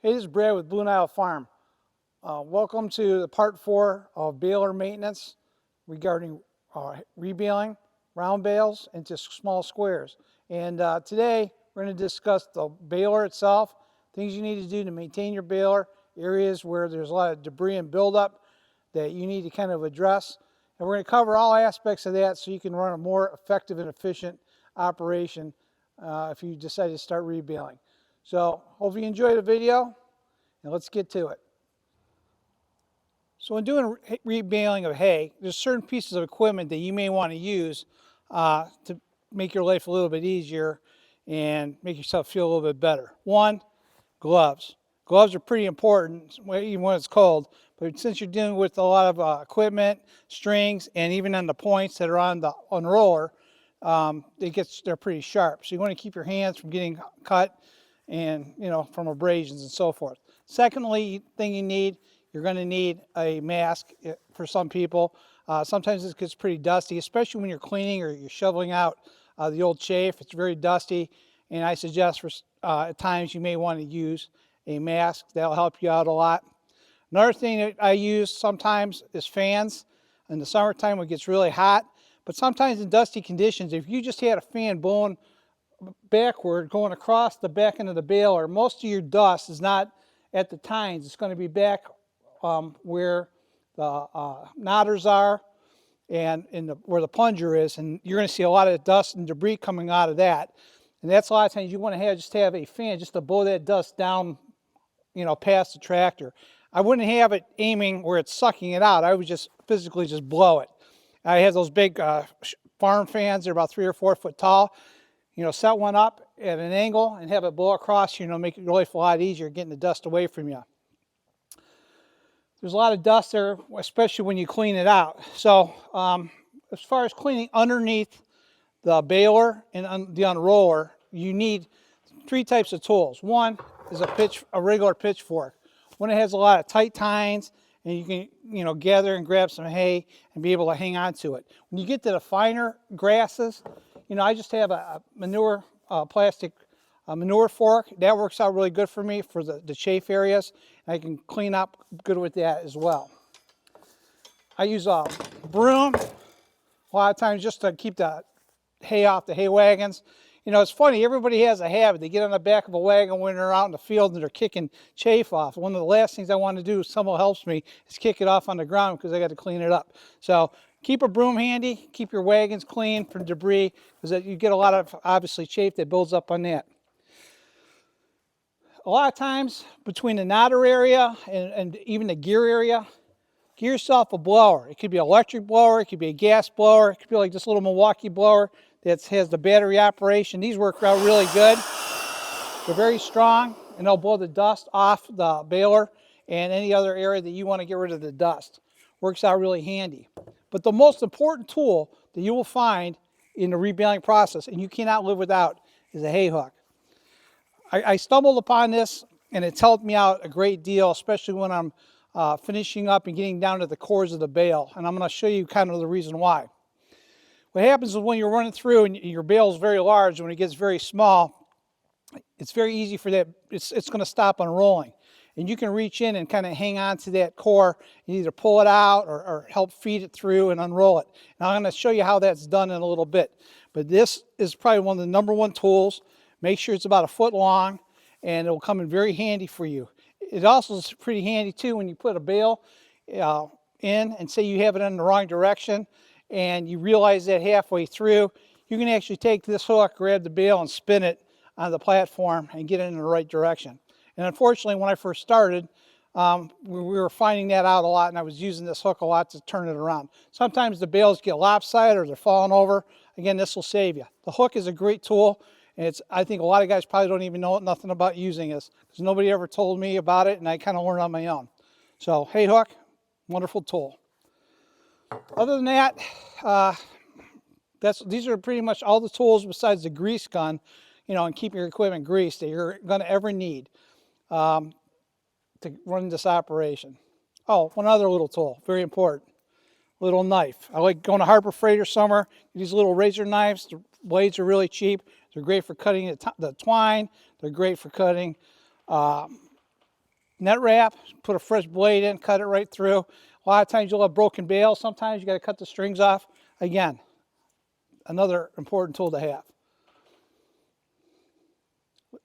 Hey, this is Brad with Blue Nile Farm. Welcome to the part 4 of baler maintenance regarding rebaling round bales into small squares. And today we're going to discuss the baler itself, things you need to do to maintain your baler, areas where there's a lot of debris and buildup that you need to kind of address. And we're going to cover all aspects of that so you can run a more effective and efficient operation if you decide to start rebaling. So hopefully you enjoy the video, and let's get to it. So when doing rebaling of hay, there's certain pieces of equipment that you may want to use to make your life a little bit easier and make yourself feel a little bit better. One, gloves. Gloves are pretty important, even when it's cold, but since you're dealing with a lot of equipment, strings, and even on the points that are on the roller, they're pretty sharp. So you want to keep your hands from getting cut and from abrasions and so forth. Secondly, thing you're going to need a mask for some people. Sometimes it gets pretty dusty, especially when you're cleaning or you're shoveling out the old chaff. It's very dusty, and I suggest for at times you may want to use a mask. That'll help you out a lot. Another thing that I use sometimes is fans. In the summertime when it gets really hot, but sometimes in dusty conditions, if you just had a fan blowing backward going across the back end of the baler, most of your dust is not at the tines. It's going to be back where the knotters are and where the plunger is, and you're going to see a lot of dust and debris coming out of that. And that's a lot of times you want to just have a fan just to blow that dust down, past the tractor. I wouldn't have it aiming where it's sucking it out. I would just physically just blow it. I have those big farm fans. They're about 3 or 4 foot tall. Set one up at an angle and have it blow across, make your life a lot easier getting the dust away from you. There's a lot of dust there, especially when you clean it out. So as far as cleaning underneath the baler and the unroller, you need 3 types of tools. One is a regular pitchfork. One that has a lot of tight tines, and you can gather and grab some hay and be able to hang on to it. When you get to the finer grasses, I just have a plastic manure fork. That works out really good for me for the chafe areas. And I can clean up good with that as well. I use a broom a lot of times just to keep the hay off the hay wagons. It's funny, everybody has a habit. They get on the back of a wagon when they're out in the field and they're kicking chaff off. One of the last things I want to do, if someone helps me, is kick it off on the ground because I got to clean it up. So keep a broom handy, keep your wagons clean from debris, because you get a lot of, obviously, chaff that builds up on that. A lot of times between the knotter area and even the gear area, get yourself a blower. It could be an electric blower, it could be a gas blower, it could be like this little Milwaukee blower that has the battery operation. These work out really good. They're very strong, and they'll blow the dust off the baler and any other area that you want to get rid of the dust. Works out really handy. But the most important tool that you will find in the rebaling process, and you cannot live without, is a hay hook. I stumbled upon this, and it's helped me out a great deal, especially when I'm finishing up and getting down to the cores of the bale. And I'm going to show you kind of the reason why. What happens is when you're running through and your bale is very large, when it gets very small, it's very easy for that, it's going to stop unrolling. And you can reach in and kind of hang on to that core and either pull it out or help feed it through and unroll it. Now I'm going to show you how that's done in a little bit. But this is probably one of the #1 tools. Make sure it's about 1 foot long, and it will come in very handy for you. It also is pretty handy too when you put a bale in and say you have it in the wrong direction and you realize that halfway through, you can actually take this hook, grab the bale, and spin it on the platform and get it in the right direction. And unfortunately, when I first started, we were finding that out a lot, and I was using this hook a lot to turn it around. Sometimes the bales get lopsided or they're falling over. Again, this will save you. The hook is a great tool, and I think a lot of guys probably don't even know nothing about using this because nobody ever told me about it, and I kind of learned on my own. So, hay hook, wonderful tool. Other than that, these are pretty much all the tools besides the grease gun, and keeping your equipment greased that you're going to ever need to run this operation. Oh, one other little tool, very important, little knife. I like going to Harbor Freight or somewhere, these little razor knives. The blades are really cheap. They're great for cutting the twine. They're great for cutting net wrap, put a fresh blade in, cut it right through. A lot of times you'll have broken bales. Sometimes you got to cut the strings off. Again, another important tool to have.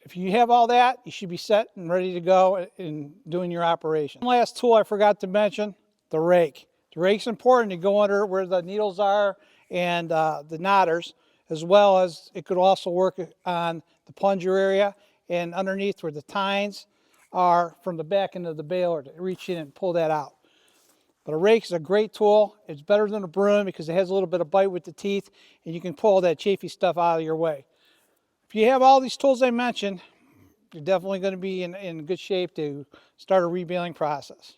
If you have all that, you should be set and ready to go in doing your operation. One last tool I forgot to mention, the rake. The rake's important to go under where the needles are and the knotters, as well as it could also work on the plunger area and underneath where the tines are from the back end of the baler to reach in and pull that out. But a rake is a great tool. It's better than a broom because it has a little bit of bite with the teeth and you can pull that chafy stuff out of your way. If you have all these tools I mentioned, you're definitely going to be in good shape to start a rebaling process.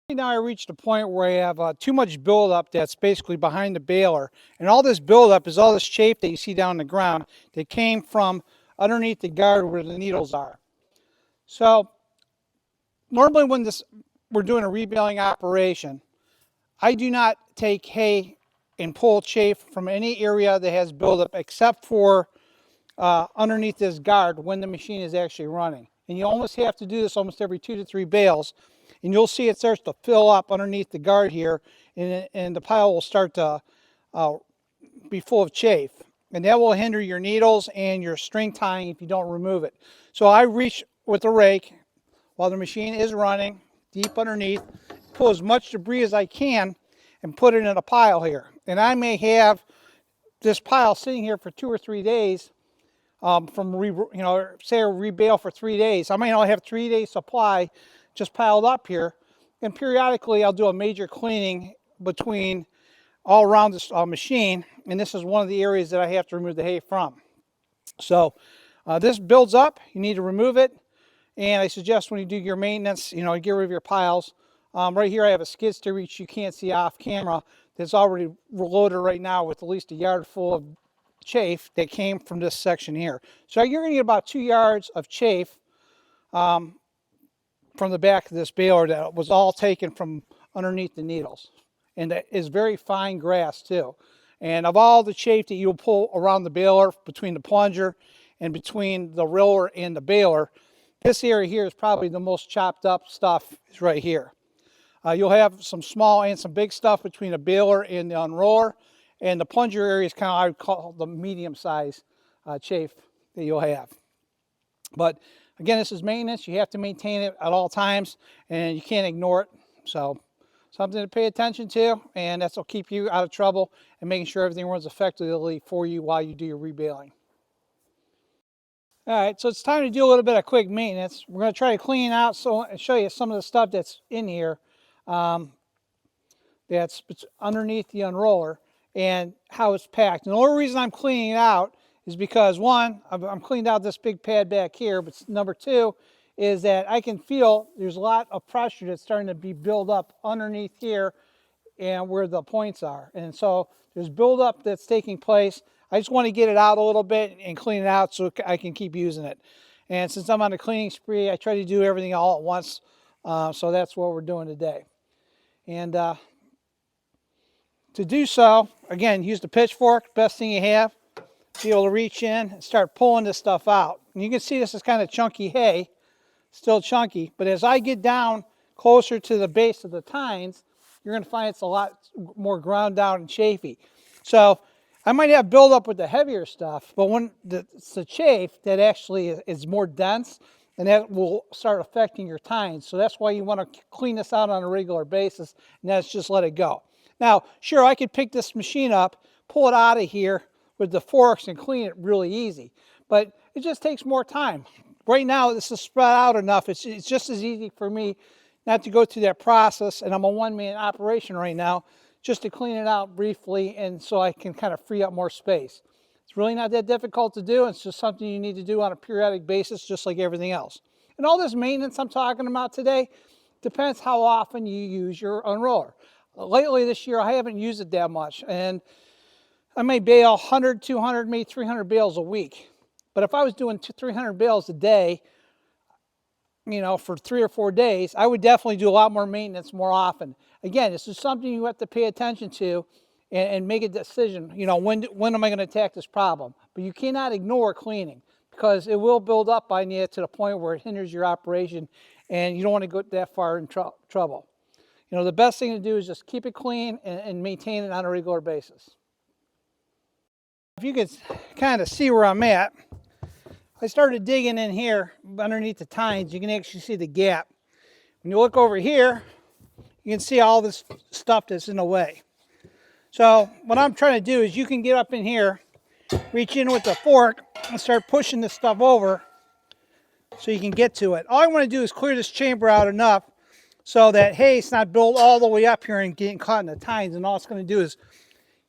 Now I reached a point where I have too much buildup that's basically behind the baler. And all this buildup is all this chafe that you see down the ground that came from underneath the guard where the needles are. So normally when we're doing a rebaling operation, I do not take hay and pull chafe from any area that has buildup except for underneath this guard when the machine is actually running. And you almost have to do this almost every 2 to 3 bales. And you'll see it starts to fill up underneath the guard here, and the pile will start to be full of chafe. And that will hinder your needles and your string tying if you don't remove it. So I reach with the rake while the machine is running deep underneath, pull as much debris as I can and put it in a pile here. And I may have this pile sitting here for 2 or 3 days say a re-bale for 3 days. I might only have 3 days supply just piled up here. And periodically I'll do a major cleaning between all around this machine. And this is one of the areas that I have to remove the hay from. So this builds up, you need to remove it. And I suggest when you do your maintenance, get rid of your piles. Right here I have a skid steer which you can't see off camera that's already loaded right now with at least a yard full of chafe that came from this section here. So you're going to get about 2 yards of chafe from the back of this baler that was all taken from underneath the needles. And that is very fine grass too. And of all the chafe that you'll pull around the baler, between the plunger and between the roller and the baler, this area here is probably the most chopped up stuff is right here. You'll have some small and some big stuff between the baler and the unroller. And the plunger area is kind of, I would call the medium size chafe that you'll have. But again, this is maintenance. You have to maintain it at all times and you can't ignore it. So something to pay attention to, and that's will keep you out of trouble and making sure everything runs effectively for you while you do your rebaling. All right, so it's time to do a little bit of quick maintenance. We're going to try to clean out and show you some of the stuff that's in here that's underneath the unroller and how it's packed. And the only reason I'm cleaning it out is because, one, I'm cleaned out this big pad back here, but number two is that I can feel there's a lot of pressure that's starting to be built up underneath here and where the points are. And so there's buildup that's taking place. I just want to get it out a little bit and clean it out so I can keep using it. And since I'm on a cleaning spree, I try to do everything all at once. So that's what we're doing today. And to do so, again, use the pitchfork, best thing you have. Be able to reach in and start pulling this stuff out. And you can see this is kind of chunky hay, still chunky. But as I get down closer to the base of the tines, you're going to find it's a lot more ground down and chafy. So I might have buildup with the heavier stuff, but when it's the chafe that actually is more dense, and that will start affecting your tines. So that's why you want to clean this out on a regular basis, and that's just let it go. Now, sure, I could pick this machine up, pull it out of here with the forks and clean it really easy, but it just takes more time. Right now, this is spread out enough. It's just as easy for me not to go through that process, and I'm a one-man operation right now, just to clean it out briefly and so I can kind of free up more space. It's really not that difficult to do. It's just something you need to do on a periodic basis, just like everything else. And all this maintenance I'm talking about today depends how often you use your unroller. Lately this year, I haven't used it that much, and I may bale 100, 200, maybe 300 bales a week. But if I was doing 300 bales a day, for 3 or 4 days, I would definitely do a lot more maintenance more often. Again, this is something you have to pay attention to and make a decision, when am I going to attack this problem? But you cannot ignore cleaning, because it will build up on you to the point where it hinders your operation, and you don't want to go that far in trouble. You know, the best thing to do is just keep it clean and maintain it on a regular basis. If you could kind of see where I'm at, I started digging in here underneath the tines. You can actually see the gap. When you look over here, you can see all this stuff that's in the way. So what I'm trying to do is you can get up in here, reach in with the fork and start pushing this stuff over so you can get to it. All I want to do is clear this chamber out enough so that, hey, it's not built all the way up here and getting caught in the tines, and all it's going to do is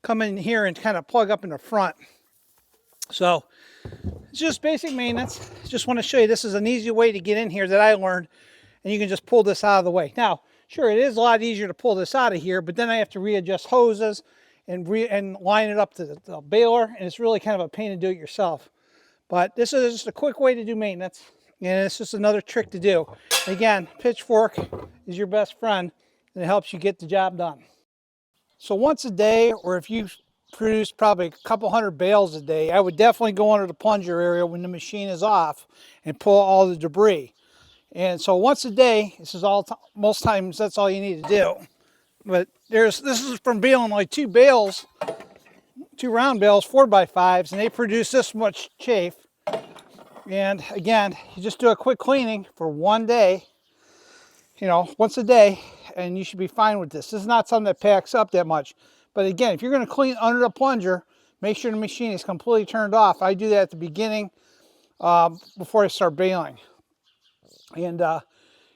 come in here and kind of plug up in the front. So it's just basic maintenance. Just want to show you this is an easy way to get in here that I learned, and you can just pull this out of the way. Now, sure, it is a lot easier to pull this out of here, but then I have to readjust hoses and line it up to the baler, and it's really kind of a pain to do it yourself. But this is just a quick way to do maintenance, and it's just another trick to do. Again, pitchfork is your best friend, and it helps you get the job done. So once a day, or if you produce probably a couple hundred bales a day, I would definitely go under the plunger area when the machine is off and pull all the debris. And so once a day, this is most times that's all you need to do. But this is from baling like two round bales, 4x5s, and they produce this much chaff. And again, you just do a quick cleaning for one day, you know, once a day, and you should be fine with this. This is not something that packs up that much. But again, if you're going to clean under the plunger, make sure the machine is completely turned off. I do that at the beginning before I start baling. And,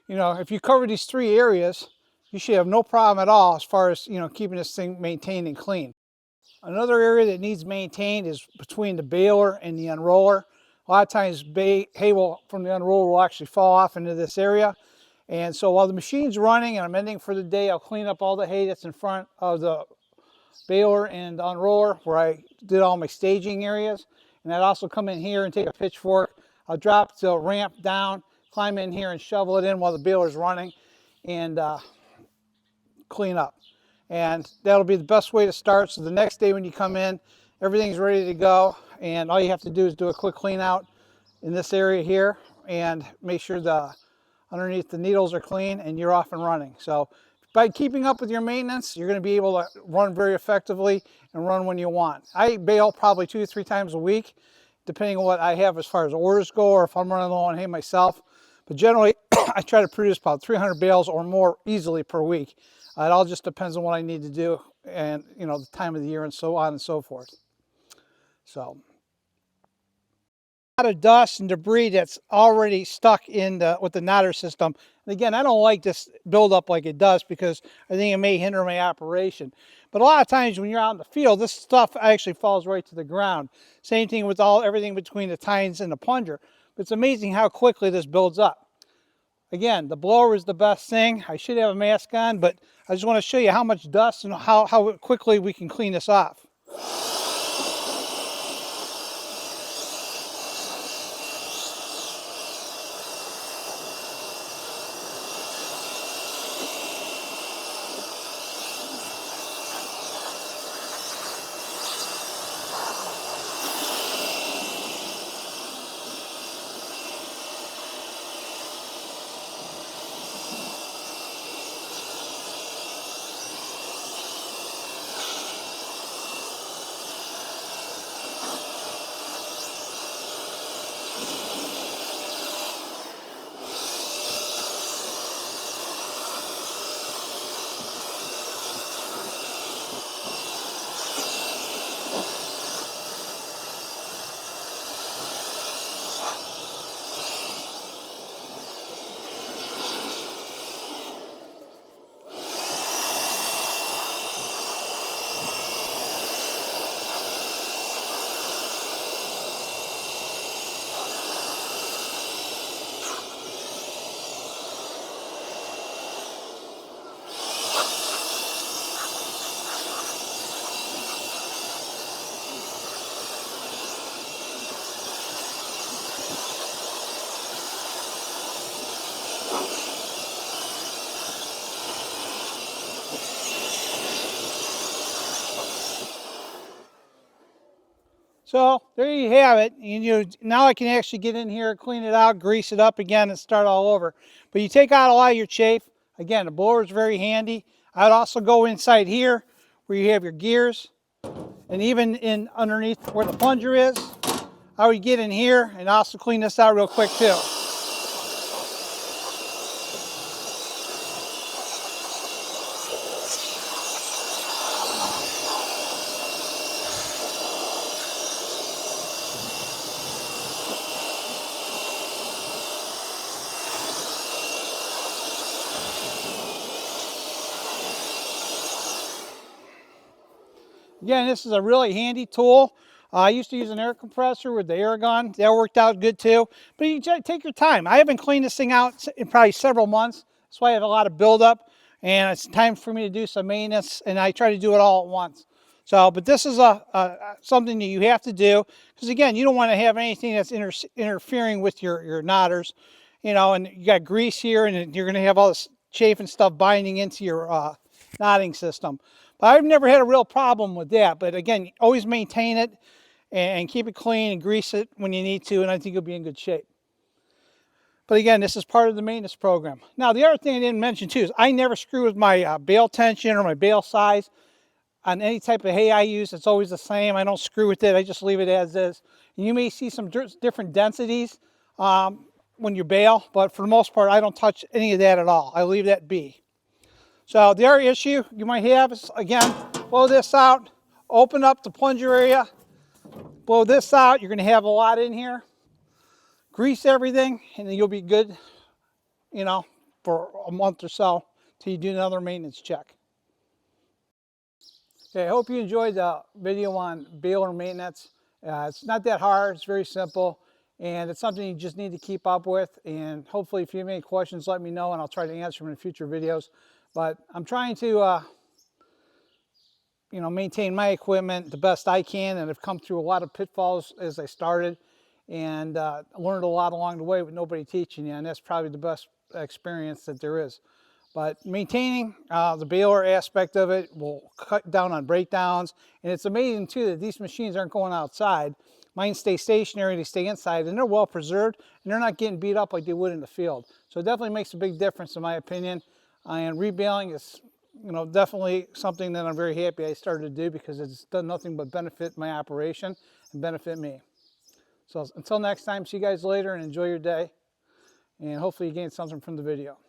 you know, if you cover these three areas, you should have no problem at all as far as, you know, keeping this thing maintained and clean. Another area that needs maintained is between the baler and the unroller. A lot of times hay from the unroller will actually fall off into this area. And so while the machine's running and I'm ending for the day, I'll clean up all the hay that's in front of the baler and unroller where I did all my staging areas. And I'd also come in here and take a pitchfork. I'll drop the ramp down, climb in here and shovel it in while the baler's running, and clean up. And that'll be the best way to start. So the next day when you come in, everything's ready to go, and all you have to do is do a quick clean out in this area here and make sure the underneath the needles are clean, and you're off and running. So by keeping up with your maintenance, you're going to be able to run very effectively and run when you want. I bale probably 2 to 3 times a week, depending on what I have as far as orders go, or if I'm running low on hay myself. But generally, I try to produce about 300 bales or more easily per week. It all just depends on what I need to do and, you know, the time of the year and so on and so forth. So a lot of dust and debris that's already stuck in with the knotter system. And again, I don't like this buildup like it does because I think it may hinder my operation. But a lot of times when you're out in the field, this stuff actually falls right to the ground. Same thing with everything between the tines and the plunger. But it's amazing how quickly this builds up. Again, the blower is the best thing. I should have a mask on, but I just want to show you how much dust and how quickly we can clean this off. So there you have it. Now I can actually get in here, clean it out, grease it up again, and start all over. But you take out a lot of your chafe. Again, the blower is very handy. I'd also go inside here where you have your gears, and even in underneath where the plunger is. I would get in here and also clean this out real quick too. Again, this is a really handy tool. I used to use an air compressor with the air gun. That worked out good too. But you just take your time. I haven't cleaned this thing out in probably several months. That's why I have a lot of buildup. And it's time for me to do some maintenance. And I try to do it all at once. So, but this is something that you have to do. Because again, you don't want to have anything that's interfering with your knotters. And you got grease here. And you're going to have all this chafe and stuff binding into your knotting system. But I've never had a real problem with that. But again, always maintain it and keep it clean and grease it when you need to, and I think you'll be in good shape. But again, this is part of the maintenance program. Now, the other thing I didn't mention too is I never screw with my bale tension or my bale size on any type of hay I use. It's always the same. I don't screw with it. I just leave it as is. And you may see some different densities when you bale, but for the most part, I don't touch any of that at all. I leave that be. So the other issue you might have is, again, blow this out, open up the plunger area, blow this out. You're going to have a lot in here. Grease everything, and then you'll be good, for a month or so till you do another maintenance check. Okay, I hope you enjoyed the video on baler maintenance. It's not that hard. It's very simple, and it's something you just need to keep up with. And hopefully, if you have any questions, let me know, and I'll try to answer them in future videos. But I'm trying to, maintain my equipment the best I can, and I've come through a lot of pitfalls as I started, and learned a lot along the way with nobody teaching you, and that's probably the best experience that there is. But maintaining the baler aspect of it will cut down on breakdowns, and it's amazing too that these machines aren't going outside. Mine stay stationary, they stay inside, and they're well preserved, and they're not getting beat up like they would in the field. So it definitely makes a big difference in my opinion. And rebaling is, definitely something that I'm very happy I started to do, because it's done nothing but benefit my operation and benefit me. So until next time, see you guys later and enjoy your day. And hopefully you gained something from the video.